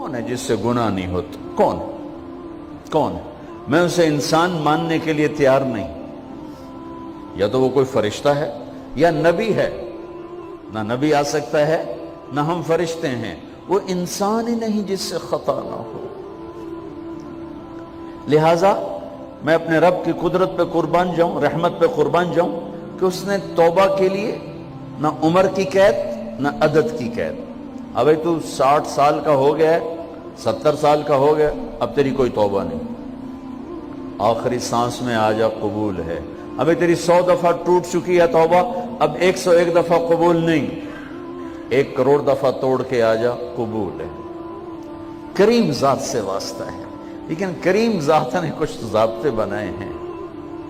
کون ہے جس سے گناہ نہیں ہوتا؟ کون ہے؟ میں اسے انسان ماننے کے لیے تیار نہیں. یا تو وہ کوئی فرشتہ ہے یا نبی ہے. نہ نبی آ سکتا ہے نہ ہم فرشتے ہیں. وہ انسان ہی نہیں جس سے خطا نہ ہو. لہذا میں اپنے رب کی قدرت پہ قربان جاؤں، رحمت پہ قربان جاؤں کہ اس نے توبہ کے لیے نہ عمر کی قید نہ عدد کی قید. ابھی تو 60 سال کا ہو گیا ہے، 70 سال کا ہو گیا، اب تیری کوئی توبہ نہیں، آخری سانس میں آ جا، قبول ہے. ابھی تیری 100 دفعہ ٹوٹ چکی ہے توبہ، اب 101 دفعہ قبول نہیں، 1 کروڑ دفعہ توڑ کے آ جا، قبول ہے. کریم ذات سے واسطہ ہے. لیکن کریم ذات نے کچھ ضابطے بنائے ہیں،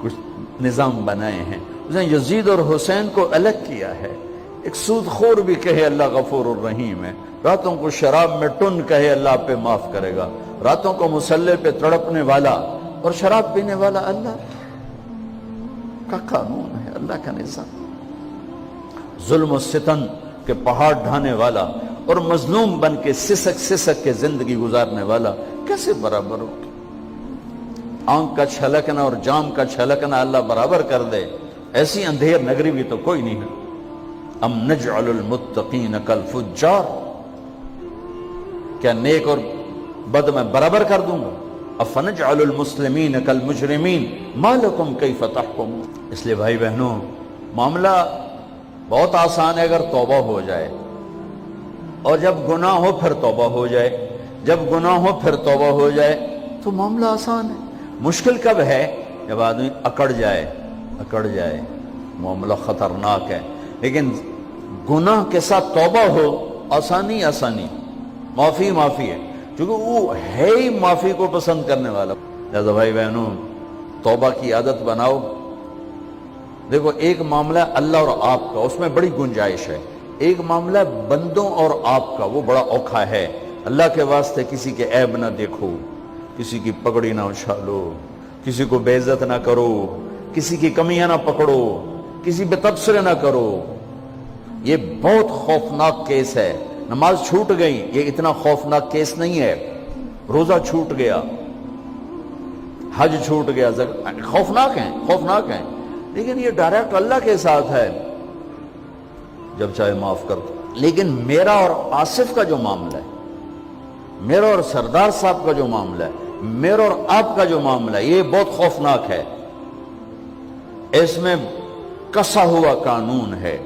کچھ نظام بنائے ہیں. اس نے یزید اور حسین کو الگ کیا ہے. ایک سود خور بھی کہے اللہ غفور الرحیم ہے، راتوں کو شراب میں ٹن کہے اللہ پہ معاف کرے گا، راتوں کو مسلح پہ تڑپنے والا اور شراب پینے والا اللہ کا قانون ہے، اللہ کا نظام. ظلم و ستم کے پہاڑ ڈھانے والا اور مظلوم بن کے سسک کے زندگی گزارنے والا کیسے برابر ہو؟ آنکھ کا چھلکنا اور جام کا چھلکنا اللہ برابر کر دے، ایسی اندھیر نگری بھی تو کوئی نہیں ہے. ام نجعل المتقین کالفجار، کیا نیک اور بد میں برابر کر دوں گا؟ افنجعل المسلمین کالمجرمین ما لکم کیف تحکمون. اس لیے بھائی بہنوں، معاملہ بہت آسان ہے اگر توبہ ہو جائے، اور جب گناہ ہو پھر توبہ ہو جائے، جب گناہ ہو پھر توبہ ہو جائے تو معاملہ آسان ہے. مشکل کب ہے؟ جب آدمی اکڑ جائے، معاملہ خطرناک ہے. لیکن گناہ کے ساتھ توبہ ہو، آسانی، معافی ہے، کیونکہ وہ ہے ہی معافی کو پسند کرنے والا. لہذا بھائی بہنوں، توبہ کی عادت بناؤ. دیکھو، ایک معاملہ اللہ اور آپ کا، اس میں بڑی گنجائش ہے. ایک معاملہ بندوں اور آپ کا، وہ بڑا اوکھا ہے. اللہ کے واسطے کسی کے عیب نہ دیکھو، کسی کی پگڑی نہ اچھالو، کسی کو بے عزت نہ کرو، کسی کی کمیاں نہ پکڑو، کسی پہ تبصرے نہ کرو. یہ بہت خوفناک کیس ہے. نماز چھوٹ گئی، یہ اتنا خوفناک کیس نہیں ہے. روزہ چھوٹ گیا، حج چھوٹ گیا، خوفناک ہیں، لیکن یہ ڈائریکٹ اللہ کے ساتھ ہے، جب چاہے معاف کر دو. لیکن میرا اور آصف کا جو معاملہ ہے، میرا اور سردار صاحب کا جو معاملہ ہے، میرا اور آپ کا جو معاملہ ہے، یہ بہت خوفناک ہے. اس میں کسا ہوا قانون ہے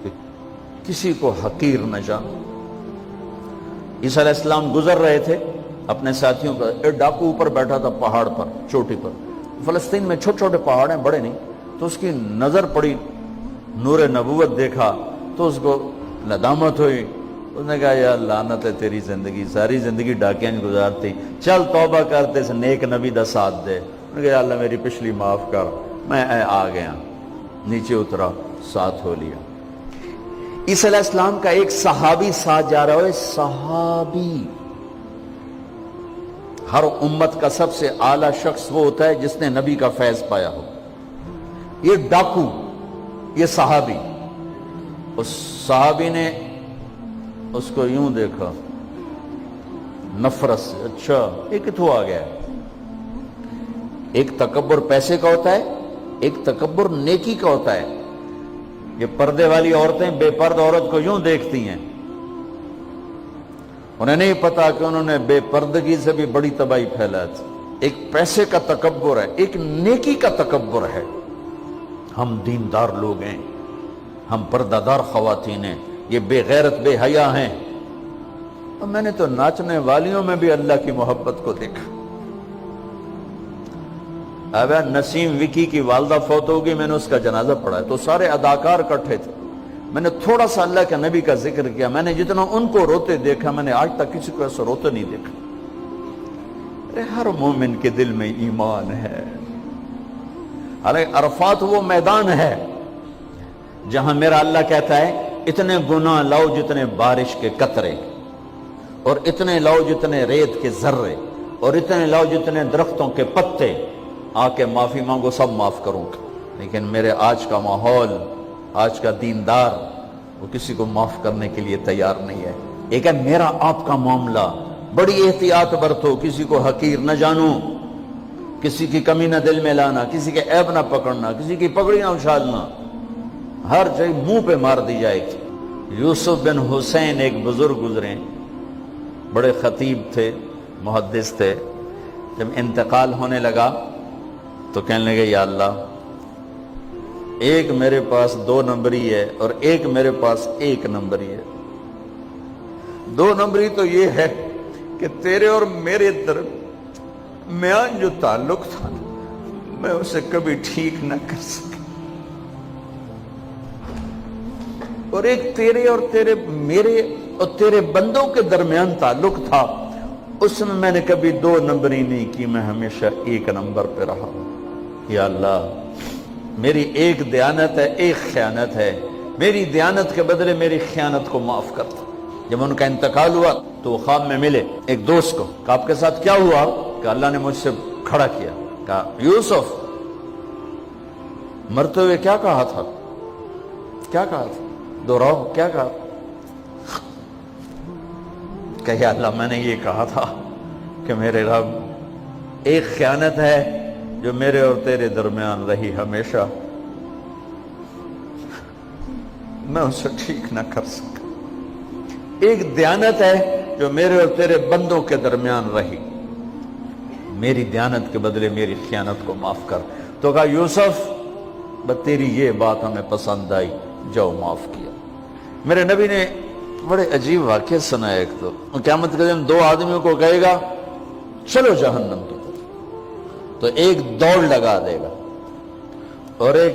کہ کسی کو حقیر نہ جانو. عیسیٰ علیہ السلام گزر رہے تھے اپنے ساتھیوں کا، ایک ڈاکو اوپر بیٹھا تھا پہاڑ پر، چوٹی پر. فلسطین میں چھوٹے چھوٹے پہاڑ ہیں، بڑے نہیں. تو اس کی نظر پڑی، نور نبوت دیکھا تو اس کو ندامت ہوئی. اس نے کہا یا لعنت ہے تیری زندگی، ساری زندگی ڈاکیاں گزارتی، چل توبہ کرتے سے نیک نبی دا ساتھ دے. انہوں نے کہا یا اللہ میری پچھلی معاف کر. میں آ گیا، نیچے اترا، ساتھ ہو لیا. عیسیٰ علیہ السلام کا ایک صحابی ساتھ جا رہا ہے. صحابی، ہر امت کا سب سے اعلیٰ شخص وہ ہوتا ہے جس نے نبی کا فیض پایا ہو. یہ ڈاکو، یہ صحابی. اس صحابی نے اس کو یوں دیکھا نفرت سے، اچھا یہ کتوں آ گیا. ایک تکبر پیسے کا ہوتا ہے، ایک تکبر نیکی کا ہوتا ہے. یہ پردے والی عورتیں بے پرد عورت کو یوں دیکھتی ہیں، انہیں نہیں پتا کہ انہوں نے بے پردگی سے بھی بڑی تباہی پھیلا تھی. ایک پیسے کا تکبر ہے، ایک نیکی کا تکبر ہے. ہم دیندار لوگ ہیں، ہم پردہ دار خواتین ہیں، یہ بے غیرت بے حیا ہیں. اور میں نے تو ناچنے والیوں میں بھی اللہ کی محبت کو دیکھا. اب نسیم وکی کی والدہ فوت ہوگی، میں نے اس کا جنازہ پڑھا ہے تو سارے اداکار اکٹھے تھے. میں نے تھوڑا سا اللہ کے نبی کا ذکر کیا. میں نے جتنا ان کو روتے دیکھا، میں نے آج تک کسی کو ایسا روتے نہیں دیکھا. ارے ہر مومن کے دل میں ایمان ہے. ارے عرفات وہ میدان ہے جہاں میرا اللہ کہتا ہے اتنے گناہ لاؤ جتنے بارش کے قطرے، اور اتنے لاؤ جتنے ریت کے ذرے، اور اتنے لاؤ جتنے درختوں کے پتے. آ کے معافی مانگو، سب معاف کروں گا. لیکن میرے آج کا ماحول، آج کا دیندار، وہ کسی کو معاف کرنے کے لیے تیار نہیں ہے. ایک ہے میرا آپ کا معاملہ، بڑی احتیاط برتو، کسی کو حقیر نہ جانو، کسی کی کمی نہ دل میں لانا، کسی کے عیب نہ پکڑنا، کسی کی پگڑی نہ اچھالنا، ہر چیز منہ پہ مار دی جائے گی۔ یوسف بن حسین ایک بزرگ گزرے، بڑے خطیب تھے، محدث تھے، جب انتقال ہونے لگا تو کہنے لگے یا اللہ، ایک میرے پاس 2 نمبری ہے اور ایک میرے پاس 1 نمبری ہے۔ 2 نمبری تو یہ ہے کہ تیرے اور میرے درمیان جو تعلق تھا میں اسے کبھی ٹھیک نہ کر سکا، اور ایک تیرے اور میرے اور تیرے بندوں کے درمیان تعلق تھا، اس میں نے کبھی 2 نمبری نہیں کی، میں ہمیشہ 1 نمبر پہ رہا۔ یا اللہ، میری ایک دیانت ہے، ایک خیانت ہے، میری دیانت کے بدلے میری خیانت کو معاف کرتا۔ جب ان کا انتقال ہوا تو وہ خواب میں ملے ایک دوست کو، کہ آپ کے ساتھ کیا ہوا؟ کہ اللہ نے مجھ سے کھڑا کیا، کہا یوسف مرتے ہوئے کیا کہا تھا؟ کیا کہا تھا؟ دوہراؤ، کیا کہا؟ کہ یا اللہ، میں نے یہ کہا تھا کہ میرے رب، ایک خیانت ہے جو میرے اور تیرے درمیان رہی ہمیشہ، میں اسے ٹھیک نہ کر سکا۔ ایک دیانت ہے جو میرے اور تیرے بندوں کے درمیان رہی، میری دیانت کے بدلے میری خیانت کو معاف کر۔ تو کہا یوسف، بس تیری یہ بات ہمیں پسند آئی، جاؤ معاف کیا۔ میرے نبی نے بڑے عجیب واقعہ سنا ہے۔ ایک تو قیامت کے دن 2 آدمیوں کو کہے گا چلو جہنم کی طرف، تو ایک دوڑ لگا دے گا اور ایک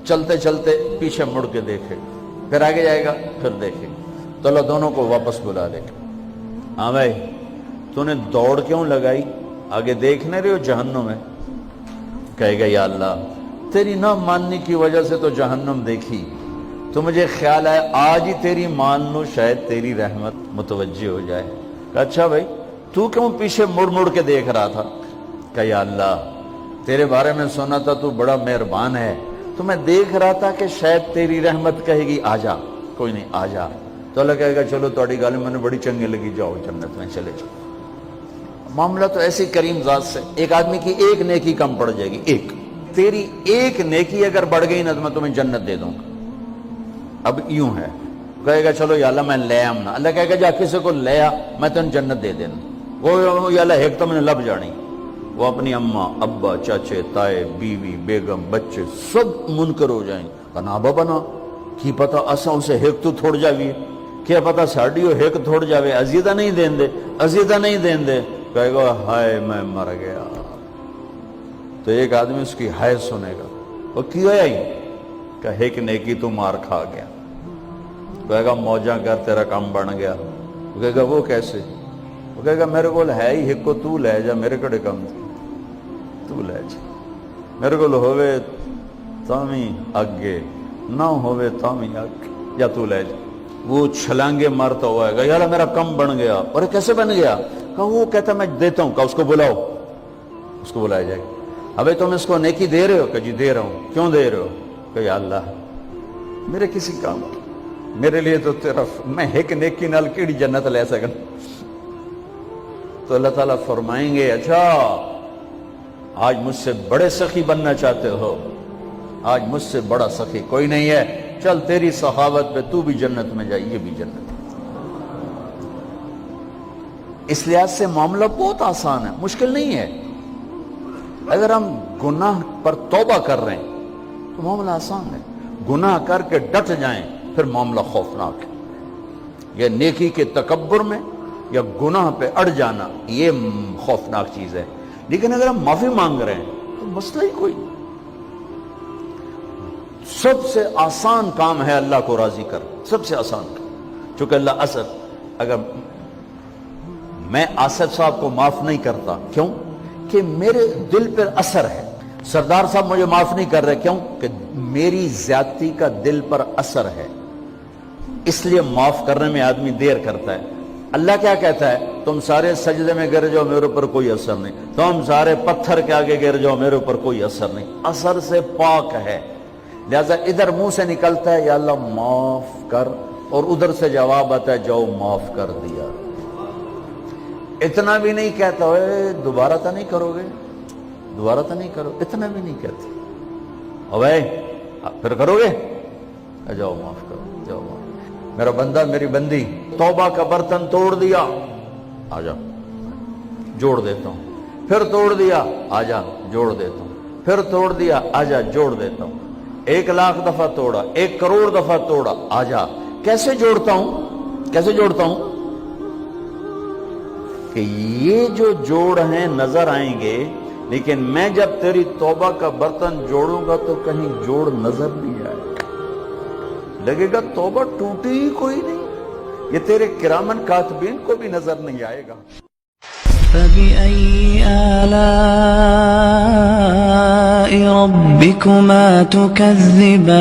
چلتے چلتے پیچھے مڑ کے دیکھے گا، پھر آگے جائے گا، پھر دیکھے گا، تو اللہ دونوں کو واپس بلا لے گا۔ ہاں بھائی، تو نے دوڑ کیوں لگائی؟ آگے دیکھنے رہے ہو جہنم ہے؟ کہے گا یا اللہ، تیری نہ ماننے کی وجہ سے تو جہنم دیکھی، تو مجھے خیال ہے آج ہی تیری مان لوں، شاید تیری رحمت متوجہ ہو جائے۔ کہا اچھا بھائی، تو کیوں پیچھے مڑ مڑ کے دیکھ رہا تھا؟ کہ یا اللہ، تیرے بارے میں سنا تھا تو بڑا مہربان ہے، تو میں دیکھ رہا تھا کہ شاید تیری رحمت کہے گی آ جا۔ کوئی نہیں، آ جا۔ تو اللہ کہے گا چلو تھوڑی گل میں نے بڑی چنگی لگی، جاؤ جنت میں چلے جاؤ۔ معاملہ تو ایسی کریم ذات سے، ایک آدمی کی ایک نیکی کم پڑ جائے گی، ایک تیری ایک نیکی اگر بڑھ گئی نا تو میں تمہیں جنت دے دوں گا۔ اب یوں ہے، کہے گا چلو یا اللہ میں لے آم نا، اللہ کہے گا جا کسی کو لے آ، میں تمہیں جنت دے دینا۔ وہ یا اللہ ایک تو میں نے لب جانی، وہ اپنی اماں، ابا، چاچے، تائے، بیوی، بیگم، بچے سب منکر ہو جائیں گے۔ نا بابا نا کی پتا اساں اسے ہیک تو تھوڑ جاوی، کیا پتا ساڑی ہو ہیک تھوڑ جاوے، عزیدہ نہیں دین دے، عزیدہ نہیں دین دے۔ کہے گا ہائے میں مر گیا۔ تو ایک آدمی اس کی ہائے سنے گا، وہ کی ہویا ہی؟ کہ ایک نیکی تو مار کھا گیا۔ کہے گا موجاں کر، تیرا کام بن گیا۔ وہ کہے گا وہ کیسے؟ وہ کہے گا میرے کو ہے ہی ایک کو، تو لے جا، میرے کڑے کم تو لے جا، میرے کو ہوئے تامی اگے نہ ہوئے تامی اگے، یا تو لے جا۔ وہ چھلانگے مارتا ہوا ہے گا یا اللہ میرا کم بن گیا۔ اور کیسے بن گیا؟ کہ وہ کہتا میں دیتا ہوں، کہ اس کو بلاؤ، اس کو بلایا جائے گا۔ ابھی تم اس کو نیکی دے رہے ہو؟ کہ جی دے رہا ہوں۔ کیوں دے رہے ہو؟ کہ یا اللہ میرے کسی کام کی، میرے لیے تو تیرا، میں ایک نیکی نال کیڑی جنت لے سکن۔ تو اللہ تعالیٰ فرمائیں گے اچھا آج مجھ سے بڑے سخی بننا چاہتے ہو؟ آج مجھ سے بڑا سخی کوئی نہیں ہے، چل تیری سخاوت پہ تو بھی جنت میں جائے، یہ بھی جنت ہے۔ اس لحاظ سے معاملہ بہت آسان ہے، مشکل نہیں ہے۔ اگر ہم گناہ پر توبہ کر رہے ہیں تو معاملہ آسان ہے، گناہ کر کے ڈٹ جائیں پھر معاملہ خوفناک ہے۔ یہ نیکی کے تکبر میں یا گناہ پہ اڑ جانا یہ خوفناک چیز ہے۔ لیکن اگر ہم معافی مانگ رہے ہیں تو مسئلہ ہی کوئی نہیں۔ سب سے آسان کام ہے اللہ کو راضی کر، سب سے آسان کام۔ چونکہ اللہ اگر میں آصف صاحب کو معاف نہیں کرتا، کیوں؟ کہ میرے دل پر اثر ہے۔ سردار صاحب مجھے معاف نہیں کر رہے، کیوں؟ کہ میری زیادتی کا دل پر اثر ہے، اس لیے معاف کرنے میں آدمی دیر کرتا ہے۔ اللہ کیا کہتا ہے؟ تم سارے سجدے میں گر جاؤ، میرے اوپر کوئی اثر نہیں، تم سارے پتھر کے آگے گر جاؤ، میرے اوپر کوئی اثر نہیں، اثر سے پاک ہے۔ لہذا ادھر منہ سے نکلتا ہے یا اللہ معاف کر، اور ادھر سے جواب آتا ہے جاؤ معاف کر دیا. اتنا بھی نہیں کہتا ہوئے دوبارہ تو نہیں کرو گے, دوبارہ تو نہیں کرو, اتنا بھی نہیں کہتے. اوے پھر کرو گے, جاؤ معاف کرو, جاؤ معاف. میرا بندہ میری بندی توبہ کا برتن توڑ دیا, آ جا جوڑ دیتا ہوں. پھر توڑ دیا, آ جا جوڑ دیتا ہوں. پھر توڑ دیا, آ جا جوڑ دیتا ہوں. 1,00,000 دفعہ توڑا, 1 کروڑ دفعہ توڑا, آ جا. کیسے جوڑتا ہوں, کیسے جوڑتا ہوں کہ یہ جو جوڑ ہیں نظر آئیں گے, لیکن میں جب تیری توبہ کا برتن جوڑوں گا تو کہیں جوڑ نظر نہیں آئے گا, لگے گا توبہ ٹوٹی ہی کوئی نہیں, یہ تیرے کرامن کاتبین کو بھی نظر نہیں آئے گا. فبأي آلاء ربكما تكذبان